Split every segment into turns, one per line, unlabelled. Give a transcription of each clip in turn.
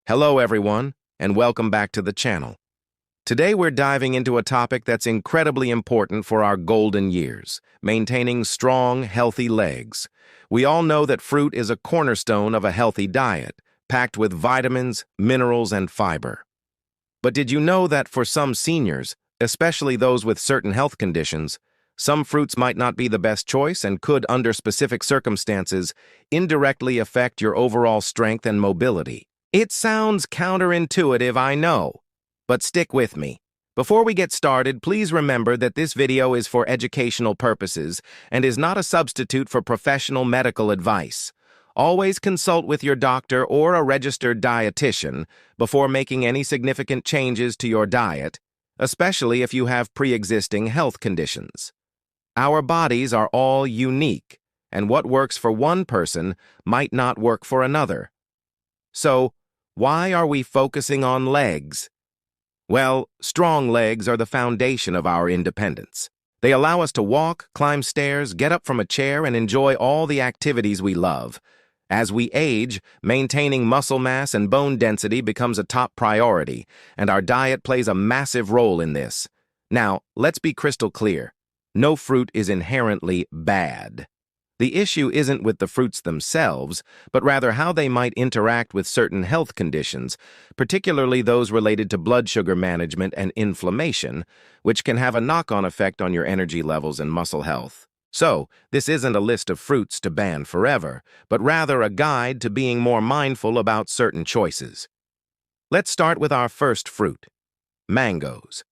Hello everyone, and welcome back to the channel. Today we're diving into a topic that's incredibly important for our golden years, maintaining strong, healthy legs. We all know that fruit is a cornerstone of a healthy diet, packed with vitamins, minerals, and fiber. But did you know that for some seniors, especially those with certain health conditions, some fruits might not be the best choice and could, under specific circumstances, indirectly affect your overall strength and mobility? It sounds counterintuitive, I know, but stick with me. Before we get started, please remember that this video is for educational purposes and is not a substitute for professional medical advice. Always consult with your doctor or a registered dietitian before making any significant changes to your diet, especially if you have pre-existing health conditions. Our bodies are all unique, and what works for one person might not work for another. So, why are we focusing on legs? Well, strong legs are the foundation of our independence. They allow us to walk, climb stairs, get up from a chair, and enjoy all the activities we love. As we age, maintaining muscle mass and bone density becomes a top priority, and our diet plays a massive role in this. Now, let's be crystal clear. No fruit is inherently bad. The issue isn't with the fruits themselves, but rather how they might interact with certain health conditions, particularly those related to blood sugar management and inflammation, which can have a knock-on effect on your energy levels and muscle health. So, this isn't a list of fruits to ban forever, but rather a guide to being more mindful about certain choices. Let's start with our first fruit, mangoes.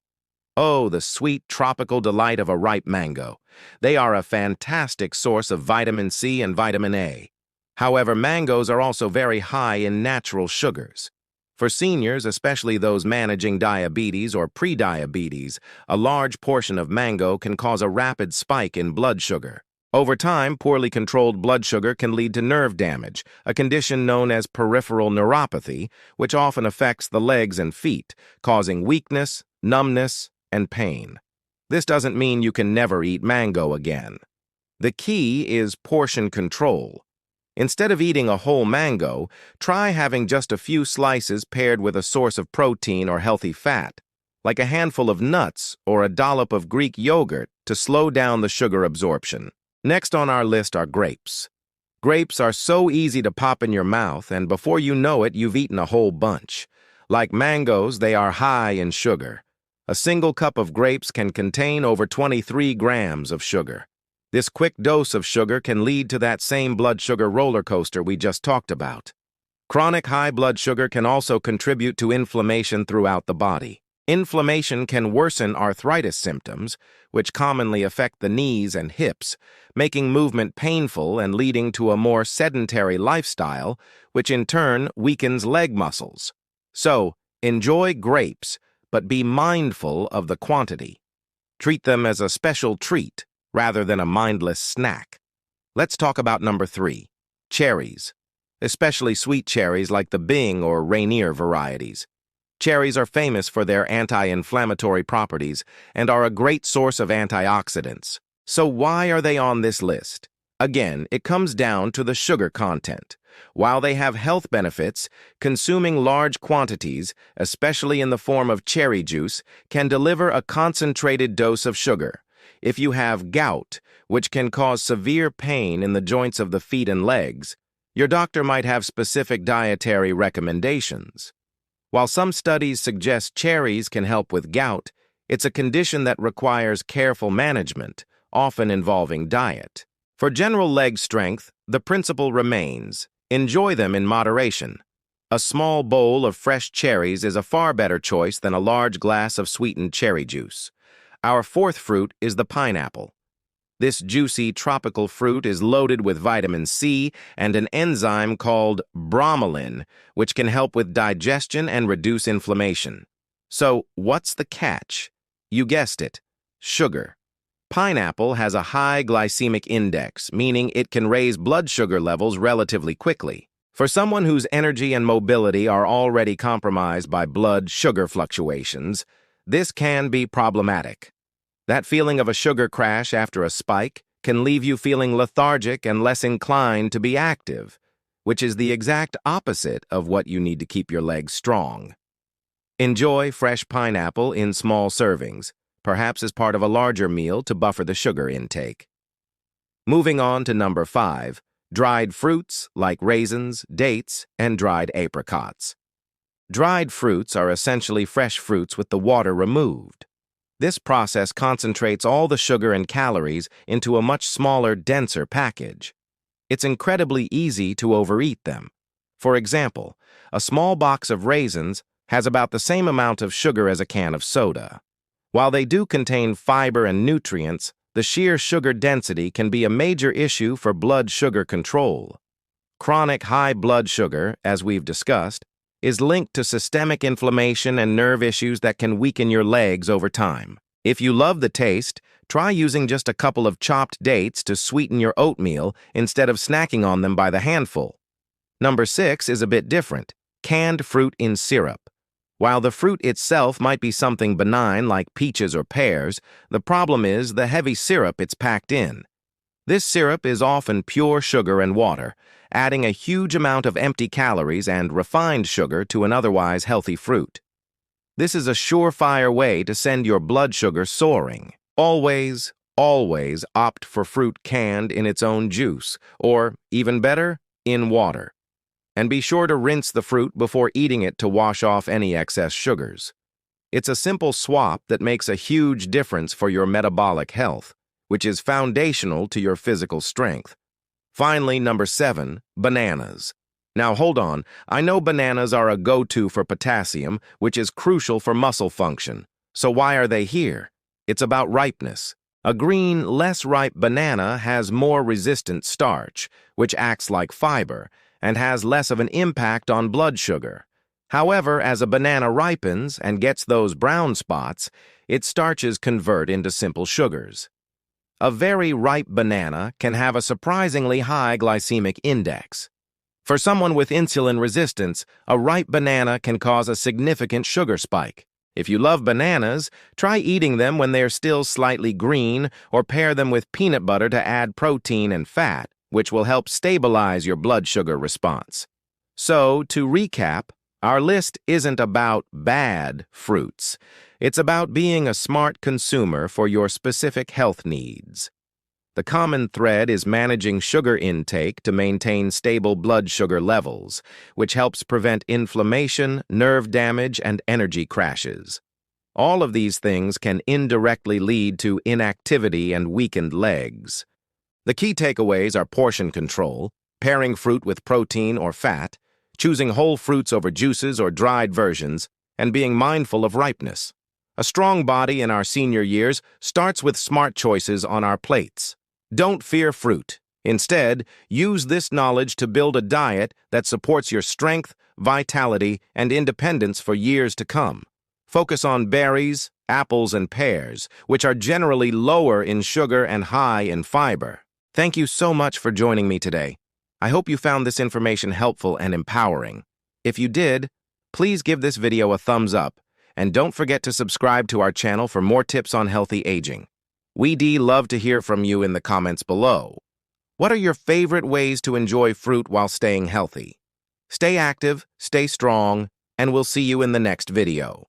Oh, the sweet tropical delight of a ripe mango. They are a fantastic source of vitamin C and vitamin A. However, mangoes are also very high in natural sugars. For seniors, especially those managing diabetes or pre-diabetes, a large portion of mango can cause a rapid spike in blood sugar. Over time, poorly controlled blood sugar can lead to nerve damage, a condition known as peripheral neuropathy, which often affects the legs and feet, causing weakness, numbness, and pain. This doesn't mean you can never eat mango again. The key is portion control. Instead of eating a whole mango, try having just a few slices paired with a source of protein or healthy fat, like a handful of nuts or a dollop of Greek yogurt to slow down the sugar absorption. Next on our list are grapes. Grapes are so easy to pop in your mouth, and before you know it, you've eaten a whole bunch. Like mangoes, they are high in sugar. A single cup of grapes can contain over 23 grams of sugar. This quick dose of sugar can lead to that same blood sugar roller coaster we just talked about. Chronic high blood sugar can also contribute to inflammation throughout the body. Inflammation can worsen arthritis symptoms, which commonly affect the knees and hips, making movement painful and leading to a more sedentary lifestyle, which in turn weakens leg muscles. So, enjoy grapes, but be mindful of the quantity. Treat them as a special treat rather than a mindless snack. Let's talk about number 3, cherries, especially sweet cherries like the Bing or Rainier varieties. Cherries are famous for their anti-inflammatory properties and are a great source of antioxidants. So why are they on this list? Again, it comes down to the sugar content. While they have health benefits, consuming large quantities, especially in the form of cherry juice, can deliver a concentrated dose of sugar. If you have gout, which can cause severe pain in the joints of the feet and legs, your doctor might have specific dietary recommendations. While some studies suggest cherries can help with gout, it's a condition that requires careful management, often involving diet. For general leg strength, the principle remains: enjoy them in moderation. A small bowl of fresh cherries is a far better choice than a large glass of sweetened cherry juice. Our fourth fruit is the pineapple. This juicy tropical fruit is loaded with vitamin C and an enzyme called bromelain, which can help with digestion and reduce inflammation. So, what's the catch? You guessed it, sugar. Pineapple has a high glycemic index, meaning it can raise blood sugar levels relatively quickly. For someone whose energy and mobility are already compromised by blood sugar fluctuations, this can be problematic. That feeling of a sugar crash after a spike can leave you feeling lethargic and less inclined to be active. which is the exact opposite of what you need to keep your legs strong. Enjoy fresh pineapple in small servings, perhaps as part of a larger meal to buffer the sugar intake. Moving on to number 5, dried fruits like raisins, dates, and dried apricots. Dried fruits are essentially fresh fruits with the water removed. This process concentrates all the sugar and calories into a much smaller, denser package. It's incredibly easy to overeat them. For example, a small box of raisins has about the same amount of sugar as a can of soda. While they do contain fiber and nutrients, the sheer sugar density can be a major issue for blood sugar control. Chronic high blood sugar, as we've discussed, is linked to systemic inflammation and nerve issues that can weaken your legs over time. If you love the taste, try using just a couple of chopped dates to sweeten your oatmeal instead of snacking on them by the handful. Number 6 is a bit different: canned fruit in syrup. While the fruit itself might be something benign like peaches or pears, the problem is the heavy syrup it's packed in. This syrup is often pure sugar and water, adding a huge amount of empty calories and refined sugar to an otherwise healthy fruit. This is a surefire way to send your blood sugar soaring. Always, always opt for fruit canned in its own juice, or, even better, in water. And be sure to rinse the fruit before eating it to wash off any excess sugars. It's a simple swap that makes a huge difference for your metabolic health, which is foundational to your physical strength. Finally, number 7, bananas. Now hold on, I know bananas are a go-to for potassium, which is crucial for muscle function. So why are they here? It's about ripeness. A green, less ripe banana has more resistant starch, which acts like fiber, and has less of an impact on blood sugar. However, as a banana ripens and gets those brown spots, its starches convert into simple sugars. A very ripe banana can have a surprisingly high glycemic index. For someone with insulin resistance, a ripe banana can cause a significant sugar spike. If you love bananas, try eating them when they're still slightly green, or pair them with peanut butter to add protein and fat, which will help stabilize your blood sugar response. So, to recap, our list isn't about bad fruits. It's about being a smart consumer for your specific health needs. The common thread is managing sugar intake to maintain stable blood sugar levels, which helps prevent inflammation, nerve damage, and energy crashes. All of these things can indirectly lead to inactivity and weakened legs. The key takeaways are portion control, pairing fruit with protein or fat, choosing whole fruits over juices or dried versions, and being mindful of ripeness. A strong body in our senior years starts with smart choices on our plates. Don't fear fruit. Instead, use this knowledge to build a diet that supports your strength, vitality, and independence for years to come. Focus on berries, apples, and pears, which are generally lower in sugar and high in fiber. Thank you so much for joining me today. I hope you found this information helpful and empowering. If you did, please give this video a thumbs up, and don't forget to subscribe to our channel for more tips on healthy aging. We'd love to hear from you in the comments below. What are your favorite ways to enjoy fruit while staying healthy? Stay active, stay strong, and we'll see you in the next video.